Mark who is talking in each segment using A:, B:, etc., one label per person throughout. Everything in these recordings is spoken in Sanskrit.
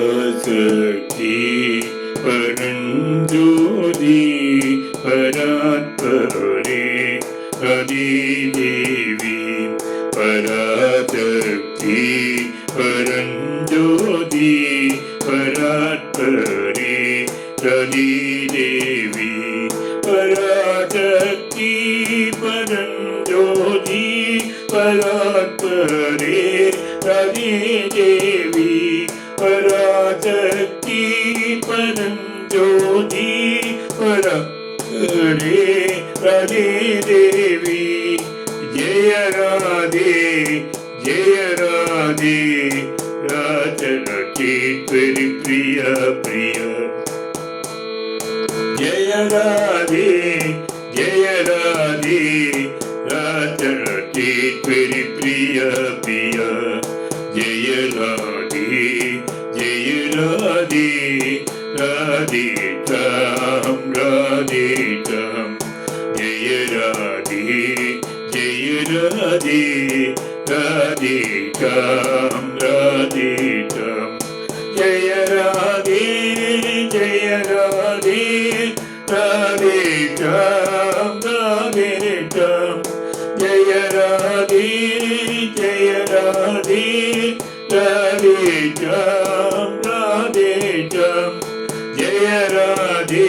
A: पराशक्ति परञ्ज्योति परात्परे आदिदेवी पराशक्ति परञ्ज्योति परात्परे आदिदेवी पराशक्ति परञ्ज्योति परात्परे आदिदेवी पराशक्ति परञ्ज्योति परात्परे आदिदेवी जय राधे राजरचेश्वरि प्रिय प्रिय जय राधे राजरचेश्वरि प्रिय प्रिय जय राधे राधे श्याम राधे श्याम जय राधे राधे श्याम राधे श्याम जय राधे राधे श्याम राधे श्याम जय राधे राधे श्याम राधे श्याम जय राधे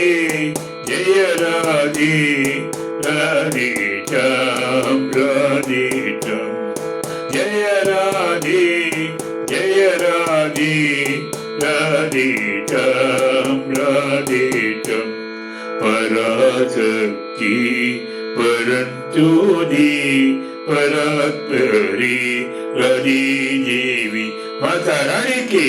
A: राधे श्याम राधे श्याम जय राधे श्याम राधे श्याम पराशक्ति परञ्ज्योति परात्परे आदिदेवी माता रानी की